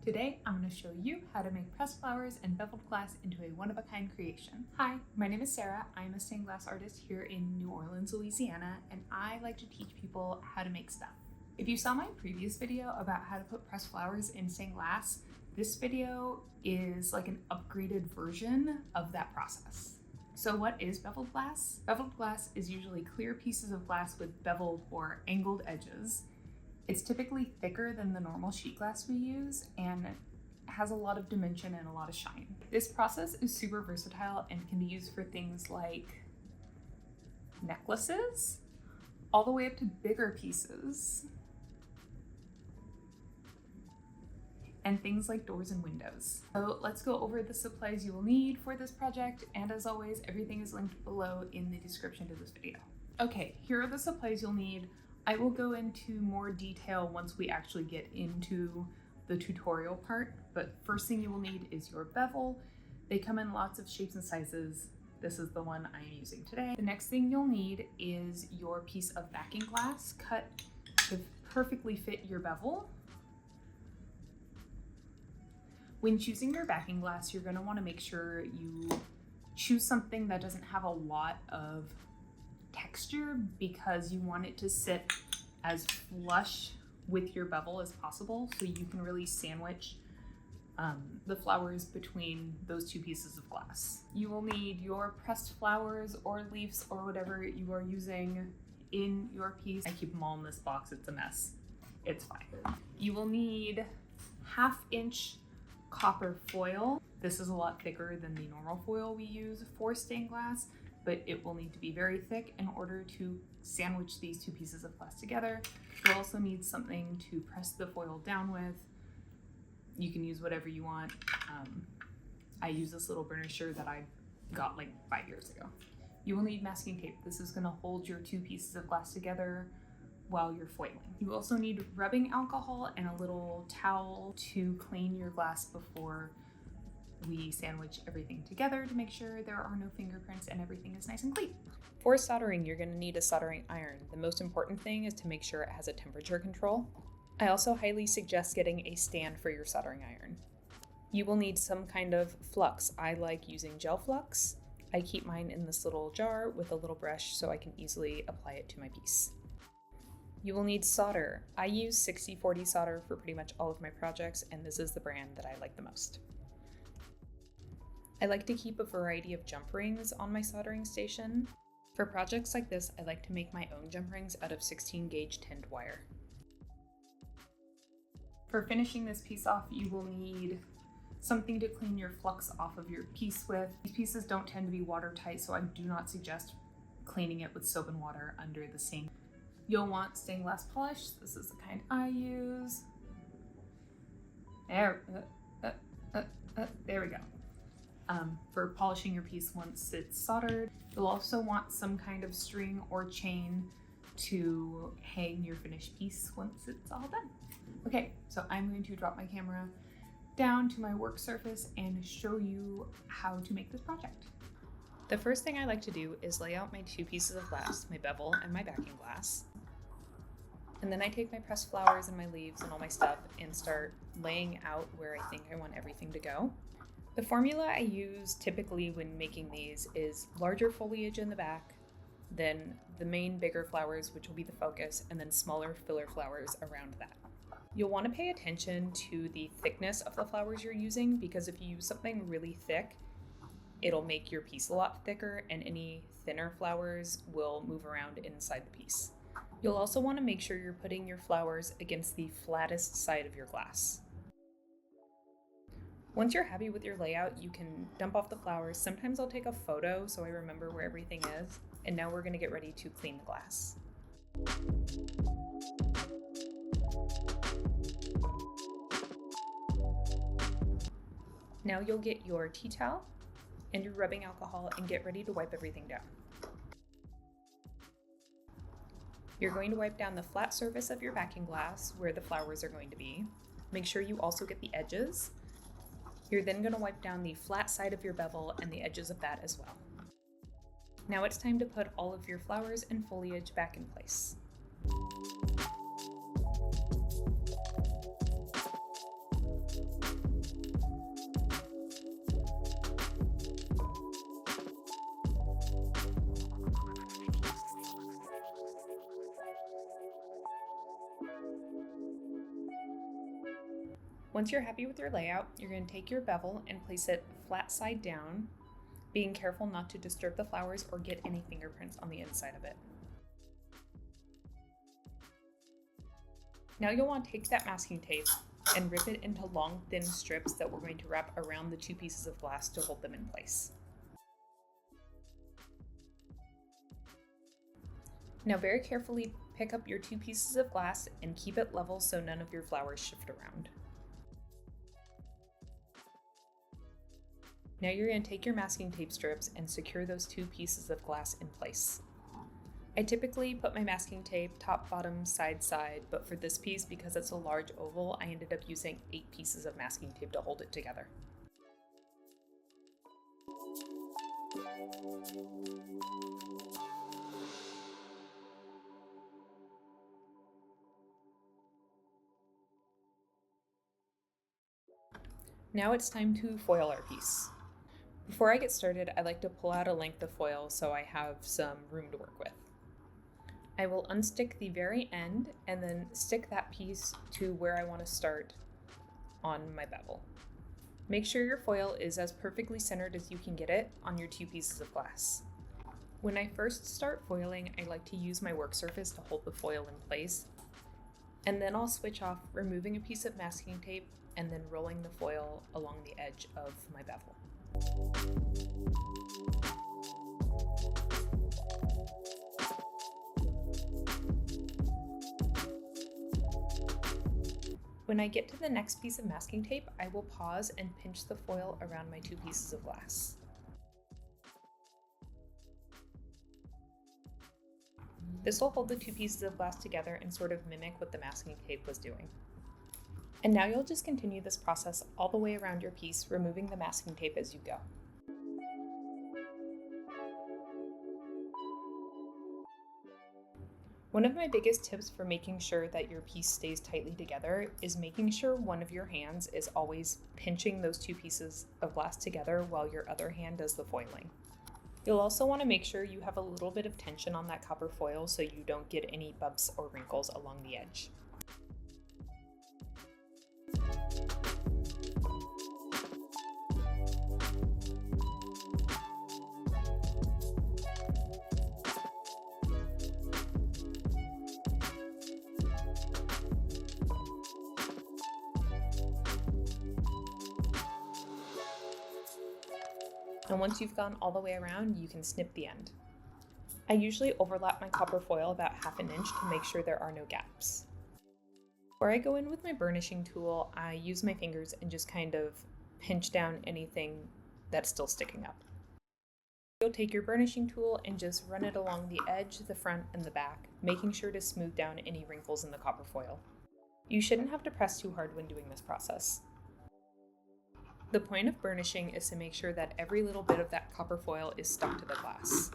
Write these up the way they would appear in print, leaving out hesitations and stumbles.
Today, I'm going to show you how to make pressed flowers and beveled glass into a one-of-a-kind creation. Hi, my name is Sarah. I'm a stained glass artist here in New Orleans, Louisiana, and I like to teach people how to make stuff. If you saw my previous video about how to put pressed flowers in stained glass, this video is like an upgraded version of that process. So what is beveled glass? Beveled glass is usually clear pieces of glass with beveled or angled edges. It's typically thicker than the normal sheet glass we use and has a lot of dimension and a lot of shine. This process is super versatile and can be used for things like necklaces, all the way up to bigger pieces, and things like doors and windows. So let's go over the supplies you will need for this project, and as always, everything is linked below in the description to this video. Okay, here are the supplies you'll need. I will go into more detail once we actually get into the tutorial part, but first thing you will need is your bevel. They come in lots of shapes and sizes. This is the one I am using today. The next thing you'll need is your piece of backing glass cut to perfectly fit your bevel. When choosing your backing glass, you're going to want to make sure you choose something that doesn't have a lot of texture, because you want it to sit as flush with your bevel as possible so you can really sandwich the flowers between those two pieces of glass. You will need your pressed flowers or leaves or whatever you are using in your piece. I keep them all in this box, it's a mess. It's fine. You will need 1/2 inch copper foil. This is a lot thicker than the normal foil we use for stained glass, but it will need to be very thick in order to sandwich these two pieces of glass together. You'll also need something to press the foil down with. You can use whatever you want. I use this little burnisher that I got like 5 years ago. You will need masking tape. This is gonna hold your two pieces of glass together while you're foiling. You also need rubbing alcohol and a little towel to clean your glass before we sandwich everything together to make sure there are no fingerprints and everything is nice and clean. For soldering, you're going to need a soldering iron. The most important thing is to make sure it has a temperature control. I also highly suggest getting a stand for your soldering iron. You will need some kind of flux. I like using gel flux. I keep mine in this little jar with a little brush so I can easily apply it to my piece. You will need solder. I use 60/40 solder for pretty much all of my projects, and this is the brand that I like the most. I like to keep a variety of jump rings on my soldering station. For projects like this, I like to make my own jump rings out of 16 gauge tinned wire. For finishing this piece off, you will need something to clean your flux off of your piece with. These pieces don't tend to be watertight, so I do not suggest cleaning it with soap and water under the sink. You'll want stained glass polish. This is the kind I use. There we go. For polishing your piece once it's soldered. You'll also want some kind of string or chain to hang your finished piece once it's all done. Okay, so I'm going to drop my camera down to my work surface and show you how to make this project. The first thing I like to do is lay out my two pieces of glass, my bevel and my backing glass. And then I take my pressed flowers and my leaves and all my stuff and start laying out where I think I want everything to go. The formula I use typically when making these is larger foliage in the back, then the main bigger flowers, which will be the focus, and then smaller filler flowers around that. You'll want to pay attention to the thickness of the flowers you're using, because if you use something really thick, it'll make your piece a lot thicker and any thinner flowers will move around inside the piece. You'll also want to make sure you're putting your flowers against the flattest side of your glass. Once you're happy with your layout, you can dump off the flowers. Sometimes I'll take a photo so I remember where everything is. And now we're going to get ready to clean the glass. Now you'll get your tea towel and your rubbing alcohol and get ready to wipe everything down. You're going to wipe down the flat surface of your backing glass where the flowers are going to be. Make sure you also get the edges. You're then going to wipe down the flat side of your bevel and the edges of that as well. Now it's time to put all of your flowers and foliage back in place. Once you're happy with your layout, you're going to take your bevel and place it flat side down, being careful not to disturb the flowers or get any fingerprints on the inside of it. Now you'll want to take that masking tape and rip it into long, thin strips that we're going to wrap around the two pieces of glass to hold them in place. Now very carefully pick up your two pieces of glass and keep it level so none of your flowers shift around. Now you're going to take your masking tape strips and secure those two pieces of glass in place. I typically put my masking tape top, bottom, side, side, but for this piece, because it's a large oval, I ended up using 8 pieces of masking tape to hold it together. Now it's time to foil our piece. Before I get started, I like to pull out a length of foil so I have some room to work with. I will unstick the very end and then stick that piece to where I want to start on my bevel. Make sure your foil is as perfectly centered as you can get it on your two pieces of glass. When I first start foiling, I like to use my work surface to hold the foil in place, and then I'll switch off, removing a piece of masking tape and then rolling the foil along the edge of my bevel. When I get to the next piece of masking tape, I will pause and pinch the foil around my two pieces of glass. This will hold the two pieces of glass together and sort of mimic what the masking tape was doing. And now you'll just continue this process all the way around your piece, removing the masking tape as you go. One of my biggest tips for making sure that your piece stays tightly together is making sure one of your hands is always pinching those two pieces of glass together while your other hand does the foiling. You'll also want to make sure you have a little bit of tension on that copper foil so you don't get any bumps or wrinkles along the edge. And once you've gone all the way around, you can snip the end. I usually overlap my copper foil about 1/2 inch to make sure there are no gaps. Before I go in with my burnishing tool, I use my fingers and just kind of pinch down anything that's still sticking up. You'll take your burnishing tool and just run it along the edge, the front, and the back, making sure to smooth down any wrinkles in the copper foil. You shouldn't have to press too hard when doing this process. The point of burnishing is to make sure that every little bit of that copper foil is stuck to the glass.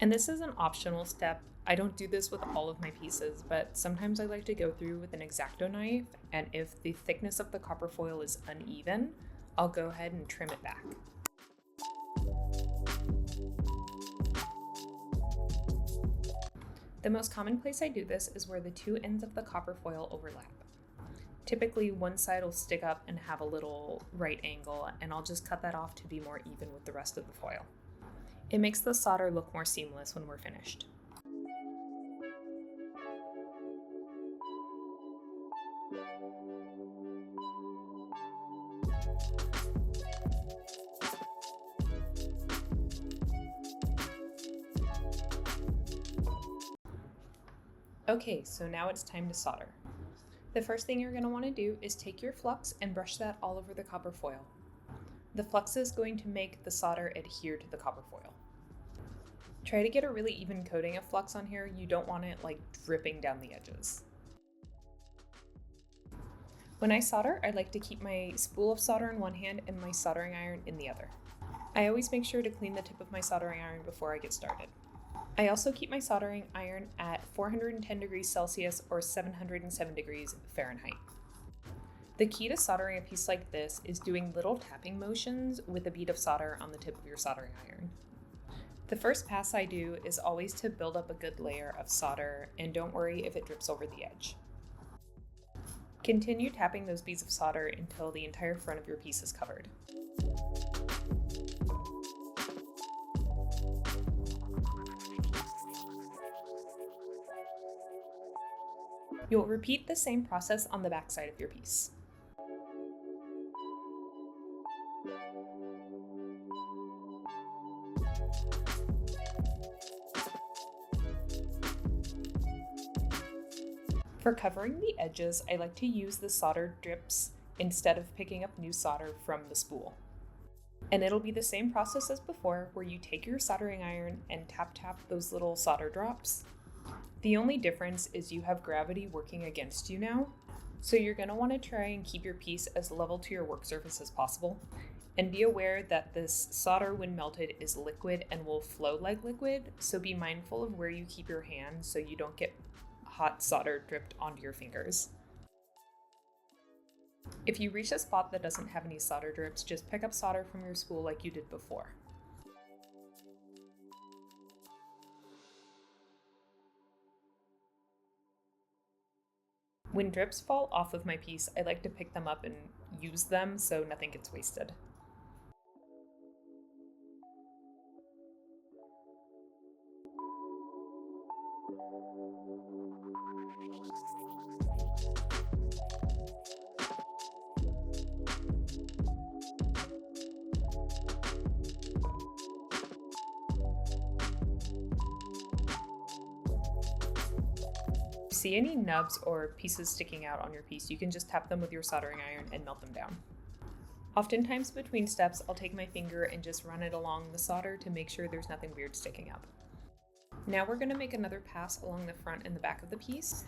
And this is an optional step. I don't do this with all of my pieces, but sometimes I like to go through with an X-Acto knife, and if the thickness of the copper foil is uneven, I'll go ahead and trim it back. The most common place I do this is where the two ends of the copper foil overlap. Typically one side will stick up and have a little right angle, and I'll just cut that off to be more even with the rest of the foil. It makes the solder look more seamless when we're finished. Okay, so now it's time to solder. The first thing you're going to want to do is take your flux and brush that all over the copper foil. The flux is going to make the solder adhere to the copper foil. Try to get a really even coating of flux on here. You don't want it like dripping down the edges. When I solder, I like to keep my spool of solder in one hand and my soldering iron in the other. I always make sure to clean the tip of my soldering iron before I get started. I also keep my soldering iron at 410 degrees Celsius or 707 degrees Fahrenheit. The key to soldering a piece like this is doing little tapping motions with a bead of solder on the tip of your soldering iron. The first pass I do is always to build up a good layer of solder, and don't worry if it drips over the edge. Continue tapping those beads of solder until the entire front of your piece is covered. You'll repeat the same process on the back side of your piece. For covering the edges, I like to use the solder drips instead of picking up new solder from the spool. And it'll be the same process as before, where you take your soldering iron and tap those little solder drops. The only difference is you have gravity working against you now, so you're going to want to try and keep your piece as level to your work surface as possible. And be aware that this solder, when melted, is liquid and will flow like liquid, so be mindful of where you keep your hand so you don't get hot solder dripped onto your fingers. If you reach a spot that doesn't have any solder drips, just pick up solder from your spool like you did before. When drips fall off of my piece, I like to pick them up and use them so nothing gets wasted. See any nubs or pieces sticking out on your piece, you can just tap them with your soldering iron and melt them down. Oftentimes between steps, I'll take my finger and just run it along the solder to make sure there's nothing weird sticking up. Now we're going to make another pass along the front and the back of the piece.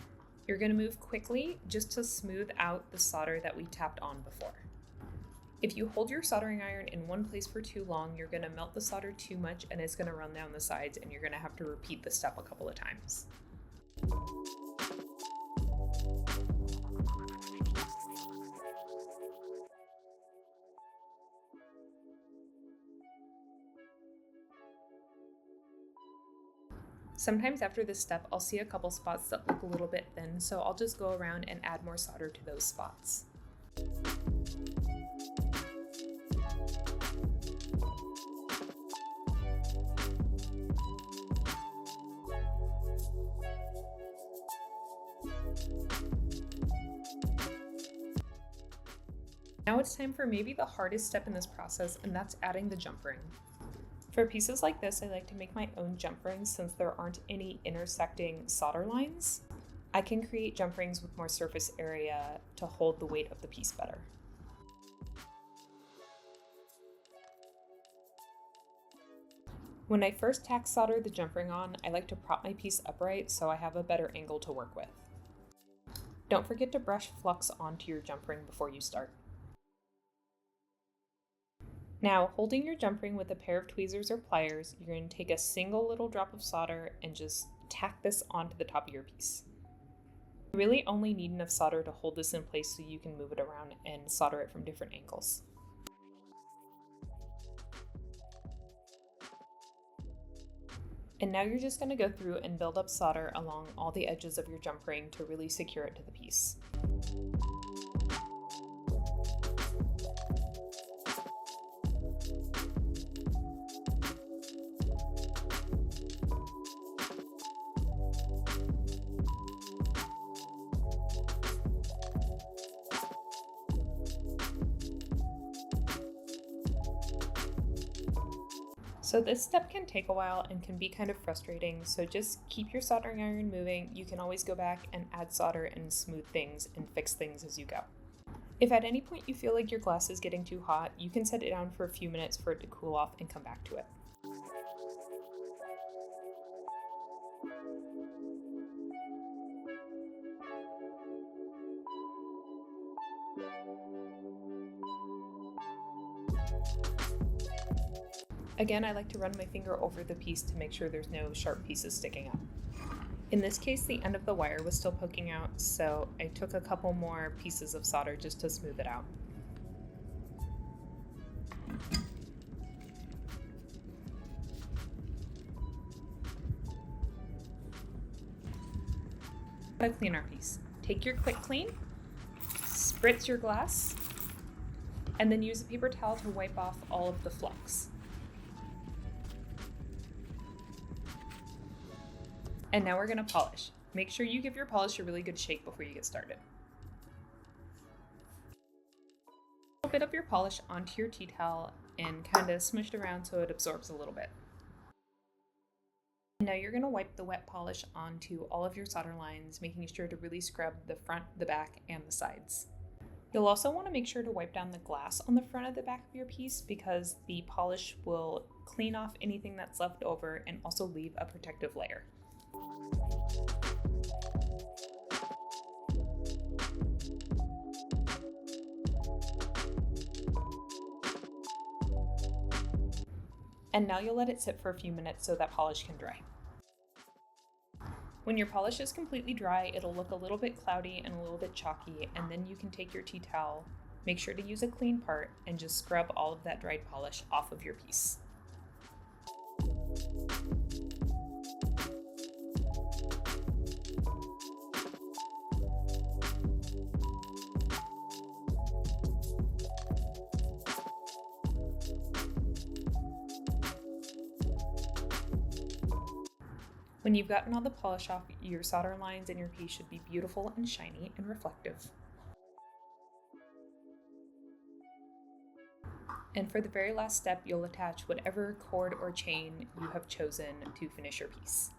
You're going to move quickly just to smooth out the solder that we tapped on before. If you hold your soldering iron in one place for too long, you're going to melt the solder too much and it's going to run down the sides, and you're going to have to repeat the step a couple of times. Sometimes after this step, I'll see a couple spots that look a little bit thin, so I'll just go around and add more solder to those spots. Now it's time for maybe the hardest step in this process, and that's adding the jump ring. For pieces like this, I like to make my own jump rings since there aren't any intersecting solder lines. I can create jump rings with more surface area to hold the weight of the piece better. When I first tack solder the jump ring on, I like to prop my piece upright so I have a better angle to work with. Don't forget to brush flux onto your jump ring before you start. Now, holding your jump ring with a pair of tweezers or pliers, you're going to take a single little drop of solder and just tack this onto the top of your piece. You really only need enough solder to hold this in place so you can move it around and solder it from different angles. And now you're just going to go through and build up solder along all the edges of your jump ring to really secure it to the piece. So this step can take a while and can be kind of frustrating, so just keep your soldering iron moving. You can always go back and add solder and smooth things and fix things as you go. If at any point you feel like your glass is getting too hot, you can set it down for a few minutes for it to cool off and come back to it. Again, I like to run my finger over the piece to make sure there's no sharp pieces sticking up. In this case, the end of the wire was still poking out, so I took a couple more pieces of solder just to smooth it out. Gotta clean our piece. Take your Kwik clean, spritz your glass, and then use a paper towel to wipe off all of the flux. And now we're gonna polish. Make sure you give your polish a really good shake before you get started. A bit of your polish onto your tea towel and kind of smush it around so it absorbs a little bit. Now you're gonna wipe the wet polish onto all of your solder lines, making sure to really scrub the front, the back, and the sides. You'll also want to make sure to wipe down the glass on the front of the back of your piece because the polish will clean off anything that's left over and also leave a protective layer. And now you'll let it sit for a few minutes so that polish can dry. When your polish is completely dry, it'll look a little bit cloudy and a little bit chalky, and then you can take your tea towel, make sure to use a clean part, and just scrub all of that dried polish off of your piece. When you've gotten all the polish off, your solder lines in your piece should be beautiful and shiny and reflective. And for the very last step, you'll attach whatever cord or chain you have chosen to finish your piece.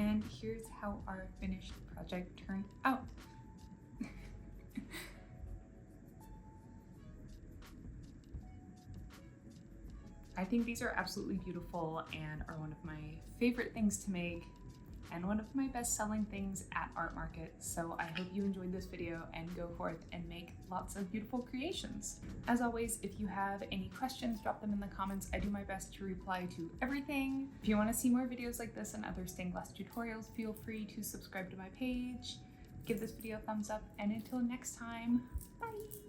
And here's how our finished project turned out. I think these are absolutely beautiful and are one of my favorite things to make and one of my best-selling things at Art Market. So I hope you enjoyed this video and go forth and make lots of beautiful creations. As always, if you have any questions, drop them in the comments. I do my best to reply to everything. If you want to see more videos like this and other stained glass tutorials, feel free to subscribe to my page, give this video a thumbs up, and until next time, bye!